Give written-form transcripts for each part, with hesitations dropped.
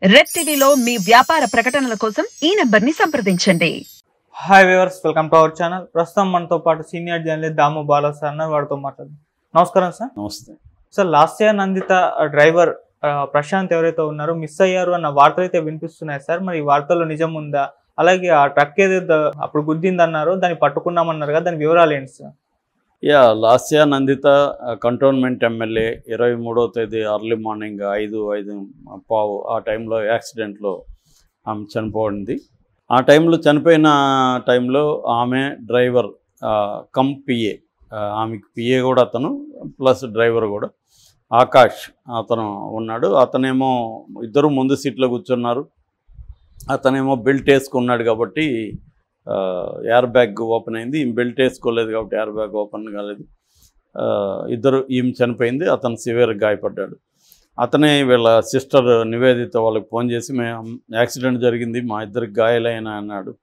Red టీవీలో మీ వ్యాపార ప్రకటనల కోసం ఈ నంబర్ని సంప్రదించండి. Hi viewers, welcome to our channel. ప్రస్తుతం మనతో పాటు senior journalist Damu Bala sir అన్నారు. వాడితో మాట్లాడు. నమస్కారం సార్. నమస్తే sir, last year Nanditha driver Prashanth ఎవరైతే ఉన్నారో మిస్ అయ్యారు అన్న వార్తలు అయితే వినిపిస్తున్నాయి సార్. మరి ఈ వార్తల్లో నిజం ఉందా? అలాగే ఆ ట్రక్ ఏదైతే అప్పుడు గుద్దిందన్నారో దాన్ని పట్టుకున్నామన్నారు కదా, దాని వివరాలు ఏంటి sir? Last year Nanditha cantonment MLA 23వ తేదీ అర్లీ మార్నింగ్ 5:15 ఆ టైంలో యాక్సిడెంట్లో ఆమె చనిపోయింది. ఆ టైంలో చనిపోయిన టైంలో ఆమె డ్రైవర్ కమ్ పిఏ, ఆమెకి పిఏ కూడా అతను ప్లస్ డ్రైవర్ కూడా ఆకాష్ అతను ఉన్నాడు. అతనేమో ఇద్దరు ముందు సీట్లో కూర్చున్నారు. అతనేమో బెల్ట్ వేసుకున్నాడు కాబట్టి ఎయిర్ బ్యాగ్ ఓపెన్ అయింది. ఈమె బెల్ట్ వేసుకోలేదు కాబట్టి ఎయిర్ బ్యాగ్ ఓపెన్ కాలేదు. ఈమె చనిపోయింది, అతను సివియర్ గాయపడ్డాడు. అతనే వీళ్ళ సిస్టర్ నివేదిత వాళ్ళకి ఫోన్ చేసి మేము యాక్సిడెంట్ జరిగింది, మా ఇద్దరికి గాయాలైన అన్నాడు.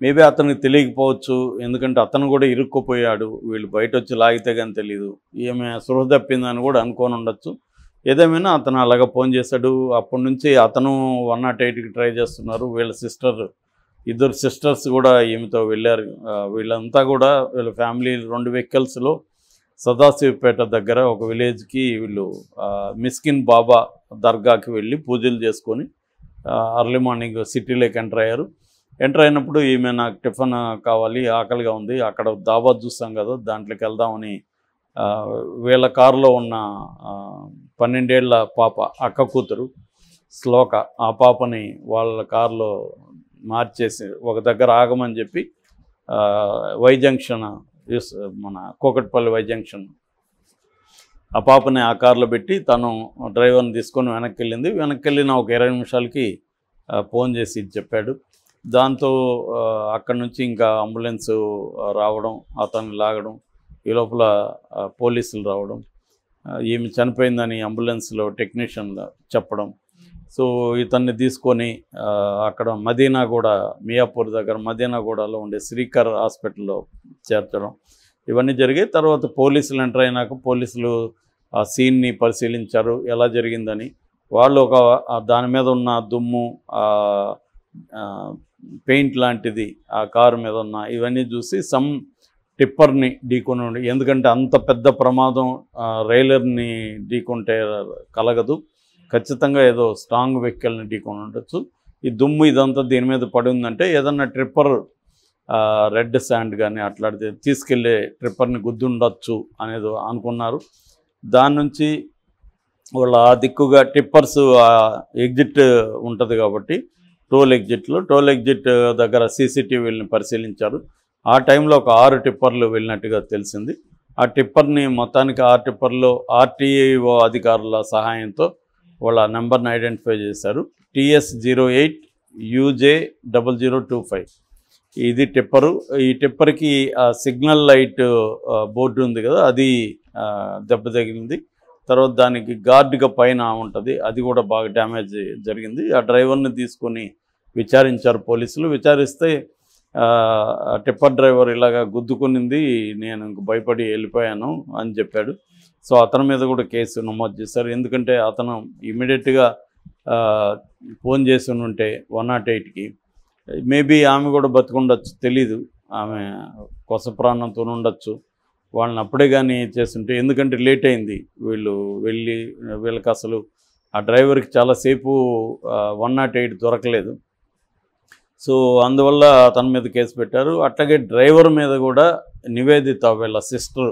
మేబీ అతనికి తెలియకపోవచ్చు, ఎందుకంటే అతను కూడా ఇరుక్కుపోయాడు. వీళ్ళు బయట వచ్చి లాగితే కానీ తెలియదు. ఈమె సృహ తప్పిందని కూడా అనుకోని ఉండొచ్చు. ఏదేమైనా అతను అలాగ ఫోన్ చేశాడు. అప్పటి నుంచి అతను 108కి ట్రై చేస్తున్నారు. వీళ్ళ ఇద్దరు సిస్టర్స్ కూడా ఈమెతో వెళ్ళారు. వీళ్ళంతా కూడా వీళ్ళ ఫ్యామిలీ 2 వెహికల్స్లో సదాశివపేట దగ్గర ఒక విలేజ్కి వీళ్ళు మిస్కిన్ బాబా దర్గాకి వెళ్ళి పూజలు చేసుకొని అర్లీ మార్నింగ్ సిటీలోకి ఎంటర్ అయ్యారు. ఎంటర్ అయినప్పుడు ఈమె నాకు టిఫిన్ కావాలి, ఆకలిగా ఉంది, అక్కడ దాబా చూస్తాం కదా దాంట్లోకి వెళ్దామని వీళ్ళ కారులో ఉన్న 12 ఏళ్ల పాప అక్క కూతురు శ్లోక, ఆ పాపని వాళ్ళ కారులో మార్చేసి ఒక దగ్గర ఆగమని చెప్పి వై జంక్షన్, మన కూకట్పల్లి వై జంక్షన్, ఆ పాపని ఆ కారులో పెట్టి తను డ్రైవర్ని తీసుకొని వెనక్కి వెళ్ళింది. వెనక్కి వెళ్ళిన ఒక 20 నిమిషాలకి ఫోన్ చేసి చెప్పాడు. దాంతో అక్కడి నుంచి ఇంకా అంబులెన్స్ రావడం, అతన్ని లాగడం, ఈ లోపల పోలీసులు రావడం, ఈమె చనిపోయిందని అంబులెన్స్లో టెక్నీషియన్ చెప్పడం. సో ఇతన్ని తీసుకొని అక్కడ మదీనాగూడ, మియాపూర్ దగ్గర మదీనాగూడలో ఉండే శ్రీకర్ హాస్పిటల్లో చేర్చడం, ఇవన్నీ జరిగాయి. తర్వాత పోలీసులు ఎంటర్ అయినాక పోలీసులు ఆ సీన్ని పరిశీలించారు ఎలా జరిగిందని. వాళ్ళు దాని మీద ఉన్న దుమ్ము, పెయింట్ లాంటిది ఆ కారు మీద ఉన్న ఇవన్నీ చూసి సమ్ టిప్పర్ని ఢీకొని ఉండి, ఎందుకంటే అంత పెద్ద ప్రమాదం రైలర్ని ఢీకొంటే కలగదు, ఖచ్చితంగా ఏదో స్ట్రాంగ్ వెహికల్ని ఢీకొని ఉండొచ్చు. ఈ దుమ్ము ఇదంతా దీని మీద పడి ఉందంటే ఏదన్నా ట్రిప్పర్ రెడ్ శాండ్ కానీ అట్లాంటిది తీసుకెళ్ళే ట్రిప్పర్ని గుద్దుండొచ్చు అనేది అనుకున్నారు. దాని నుంచి వాళ్ళ ఆ దిక్కుగా టిప్పర్స్ ఎగ్జిట్ ఉంటుంది కాబట్టి టోల్ ఎగ్జిట్ దగ్గర సీసీటీవీలని పరిశీలించారు. ఆ టైంలో ఒక 6 టిప్పర్లు వెళ్ళినట్టుగా తెలిసింది. ఆ టిప్పర్ని మొత్తానికి 6 టిప్పర్లో ఆర్టీఓ అధికారుల సహాయంతో వాళ్ళ నెంబర్ని ఐడెంటిఫై చేశారు. TS08 UJ0025 ఇది టిప్పరు. ఈ టిప్పర్కి సిగ్నల్ లైట్ బోర్డు ఉంది కదా, అది దెబ్బ తగిలింది. తర్వాత దానికి గార్డ్గా పైన ఉంటుంది, అది కూడా బాగా డ్యామేజ్ జరిగింది. ఆ డ్రైవర్ని తీసుకొని విచారించారు పోలీసులు. విచారిస్తే టిప్పర్ డ్రైవర్ ఇలాగా గుద్దుకునింది, నేను ఇంక భయపడి వెళ్ళిపోయాను అని చెప్పాడు. సో అతని మీద కూడా కేసు నమోదు చేశారు. ఎందుకంటే అతను ఇమీడియట్గా ఫోన్ చేసి ఉంటే 108కి మేబీ ఆమె కూడా బతుకుండొచ్చు, తెలీదు, ఆమె కొస ప్రాణంతో ఉండొచ్చు. వాళ్ళని అప్పుడే కానీ చేస్తుంటే, ఎందుకంటే లేట్ అయింది, వీళ్ళకి అసలు ఆ డ్రైవర్కి చాలాసేపు 108 దొరకలేదు. సో అందువల్ల అతని మీద కేసు పెట్టారు. అట్లాగే డ్రైవర్ మీద కూడా నివేదిత, వీళ్ళ సిస్టర్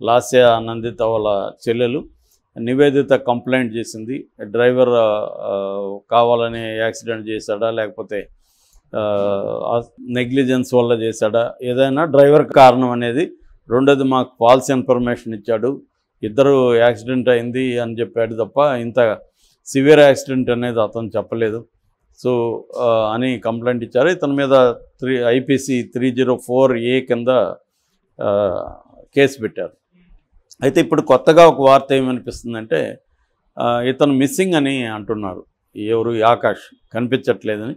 లాస్య నందిత వాళ్ళ చెల్లెలు నివేదిత కంప్లైంట్ చేసింది. డ్రైవర్ కావాలని యాక్సిడెంట్ చేశాడా లేకపోతే నెగ్లిజెన్స్ వల్ల చేశాడా, ఏదైనా డ్రైవర్ కారణం అనేది. రెండోది మాకు ఫాల్స్ ఇన్ఫర్మేషన్ ఇచ్చాడు, ఇద్దరు యాక్సిడెంట్ అయింది అని చెప్పాడు తప్ప ఇంత సివియర్ యాక్సిడెంట్ అనేది అతను చెప్పలేదు. సో అని కంప్లైంట్ ఇచ్చారు. ఇతని మీద IPC 304A కింద కేసు పెట్టారు. అయితే ఇప్పుడు కొత్తగా ఒక వార్త ఏమనిపిస్తుందంటే ఇతను మిస్సింగ్ అని అంటున్నారు. ఎవరు? ఆకాష్ కనిపించట్లేదని.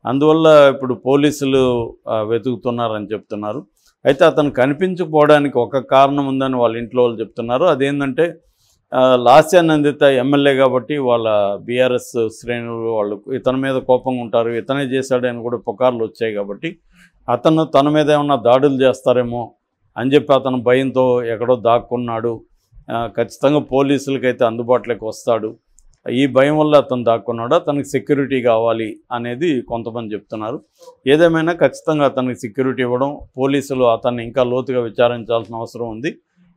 అందువల్ల ఇప్పుడు పోలీసులు వెతుకుతున్నారని చెప్తున్నారు. అయితే అతను కనిపించకపోవడానికి ఒక కారణం ఉందని వాళ్ళ ఇంట్లో వాళ్ళు చెప్తున్నారు. అదేంటంటే లాస్య నందిత ఎమ్మెల్యే కాబట్టి వాళ్ళ బీఆర్ఎస్ శ్రేణులు వాళ్ళు ఇతని మీద కోపంగా ఉంటారు, ఇతనే చేశాడని కూడా పుకార్లు వచ్చాయి కాబట్టి అతను తన మీద ఏమన్నా దాడులు చేస్తారేమో అని చెప్పి అతను భయంతో ఎక్కడో దాక్కున్నాడు, ఖచ్చితంగా పోలీసులకైతే అందుబాటులోకి వస్తాడు, ఈ భయం వల్ల అతను దాక్కున్నాడు, అతనికి సెక్యూరిటీ కావాలి అనేది కొంతమంది చెప్తున్నారు. ఏదేమైనా ఖచ్చితంగా అతనికి సెక్యూరిటీ ఇవ్వడం, పోలీసులు అతన్ని ఇంకా లోతుగా విచారించాల్సిన అవసరం ఉంది.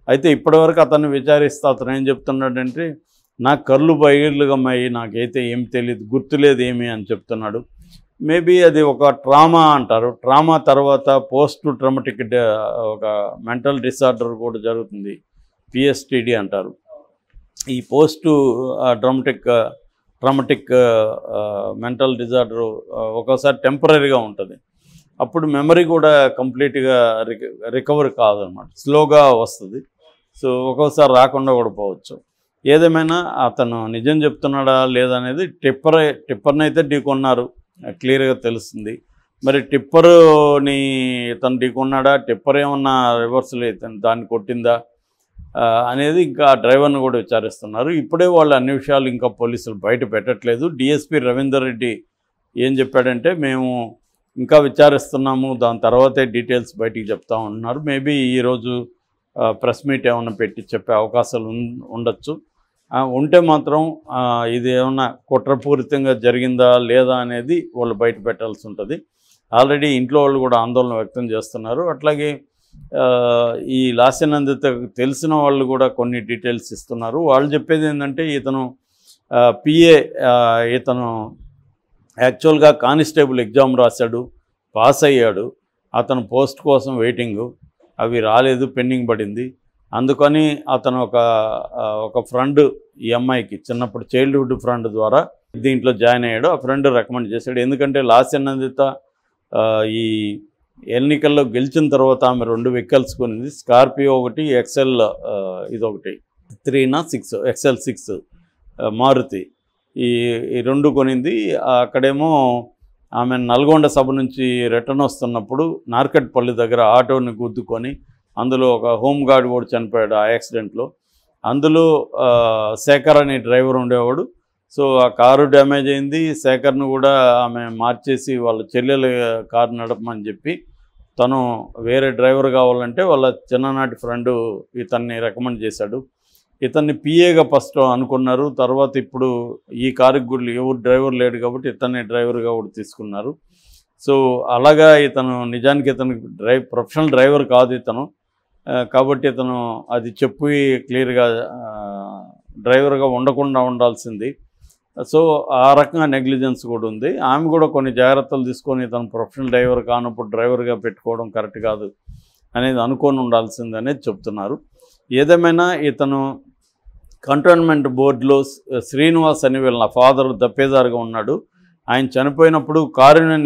అయితే ఇప్పటివరకు అతన్ని విచారిస్తే అతను ఏం చెప్తున్నాడంటే నాకు కళ్ళు బయలుగమ్మాయి, నాకైతే ఏం తెలియదు, గుర్తులేదు ఏమి అని చెప్తున్నాడు. మేబీ అది ఒక ట్రామా అంటారు, ట్రామా తర్వాత పోస్ట్ ట్రామాటిక్ ఒక మెంటల్ డిసార్డర్ కూడా జరుగుతుంది, పిఎస్టిడి అంటారు. ఈ పోస్ట్ ట్రామాటిక్ మెంటల్ డిజార్డర్ ఒక్కోసారి టెంపరీగా ఉంటుంది, అప్పుడు మెమరీ కూడా కంప్లీట్గా రికవర్ కాదనమాట, స్లోగా వస్తుంది. సో ఒక్కోసారి రాకుండా కూడా పోవచ్చు. ఏదేమైనా అతను నిజం చెప్తున్నాడా లేదనేది టిప్పర్ని అయితే ఢీకొన్నారు, క్లియర్గా తెలుస్తుంది. మరి టిప్పర్ని ఇతను ఢీకొన్నాడా, టిప్పర్ ఏమన్నా రివర్సల్ ఇతను దాన్ని కొట్టిందా అనేది ఇంకా డ్రైవర్ని కూడా విచారిస్తున్నారు. ఇప్పుడే వాళ్ళు అన్ని విషయాలు ఇంకా పోలీసులు బయట పెట్టట్లేదు. డిఎస్పీ రవీందర్ రెడ్డి ఏం చెప్పాడంటే మేము ఇంకా విచారిస్తున్నాము, దాని తర్వాతే డీటెయిల్స్ బయటికి చెప్తా ఉంటున్నారు. మేబీ ఈరోజు ప్రెస్ మీట్ ఏమైనా పెట్టి చెప్పే అవకాశాలు ఉండొచ్చు. ఉంటే మాత్రం ఇది ఏమన్నా కుట్రపూరితంగా జరిగిందా లేదా అనేది వాళ్ళు బయట పెట్టాల్సి ఉంటుంది. ఆల్రెడీ ఇంట్లో వాళ్ళు కూడా ఆందోళన వ్యక్తం చేస్తున్నారు. అట్లాగే ఈ లాస్య నందిత తెలిసిన వాళ్ళు కూడా కొన్ని డీటెయిల్స్ ఇస్తున్నారు. వాళ్ళు చెప్పేది ఏంటంటే ఇతను పిఏ, ఇతను యాక్చువల్గా కానిస్టేబుల్ ఎగ్జామ్ రాశాడు, పాస్ అయ్యాడు, అతను పోస్ట్ కోసం వెయిటింగు, అవి రాలేదు, పెండింగ్ పడింది. అందుకని అతను ఒక ఫ్రెండ్ ఈ అమ్మాయికి చిన్నప్పుడు చైల్డ్హుడ్ ఫ్రెండ్ ద్వారా దీంట్లో జాయిన్ అయ్యాడు. ఆ ఫ్రెండ్ రికమెండ్ చేశాడు. ఎందుకంటే లాస్య నందిత ఈ ఎన్నికల్లో గెలిచిన తర్వాత ఆమె 2 వెహికల్స్ కొనింది, స్కార్పియో ఒకటి, ఎక్సెల్ ఇదొకటి 3-6 ఎక్సెల్ 6 మారుతి, ఈ 2 కొనింది. అక్కడేమో ఆమె నల్గొండ సభ నుంచి రిటర్న్ వస్తున్నప్పుడు నార్కట్పల్లి దగ్గర ఆటోని గుద్దుకొని అందులో ఒక హోమ్ గార్డ్ కూడా చనిపోయాడు ఆ యాక్సిడెంట్లో. అందులో శేఖర్ అనే డ్రైవర్ ఉండేవాడు. సో ఆ కారు డ్యామేజ్ అయింది. శేఖర్ను కూడా ఆమె మార్చేసి వాళ్ళ చెల్లెల కారు నడపమని చెప్పి తను వేరే డ్రైవర్ కావాలంటే వాళ్ళ చిన్ననాటి ఫ్రెండ్ ఇతన్ని రికమెండ్ చేశాడు. ఇతన్ని పిఏగా ఫస్ట్ అనుకున్నారు. తర్వాత ఇప్పుడు ఈ కారుకి కూడా ఎవరు డ్రైవర్ లేడు కాబట్టి ఇతన్ని డ్రైవర్గా కూడా తీసుకున్నారు. సో అలాగా ఇతను నిజానికి ఇతను ప్రొఫెషనల్ డ్రైవర్ కాదు ఇతను, కాబట్టి ఇతను అది చెప్పి క్లియర్గా డ్రైవర్గా ఉండకుండా ఉండాల్సింది. సో ఆ రకంగా నెగ్లిజెన్స్ కూడా ఉంది. ఆమె కూడా కొన్ని జాగ్రత్తలు తీసుకొని ఇతను ప్రొఫెషనల్ డ్రైవర్ కానప్పుడు డ్రైవర్గా పెట్టుకోవడం కరెక్ట్ కాదు అనేది అనుకొని ఉండాల్సింది అనేది చెప్తున్నారు. ఏదేమైనా ఇతను కంటోన్మెంట్ బోర్డులో శ్రీనివాస్ అని వీళ్ళ ఫాదర్ దప్పేదారుగా ఉన్నాడు. ఆయన చనిపోయినప్పుడు కారుణ్య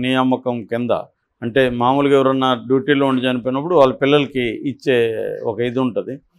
నియామకం కింద, అంటే మామూలుగా ఎవరన్నా డ్యూటీలో ఉండి చనిపోయినప్పుడు వాళ్ళ పిల్లలకి ఇచ్చే ఒక ఇది ఉంటుంది,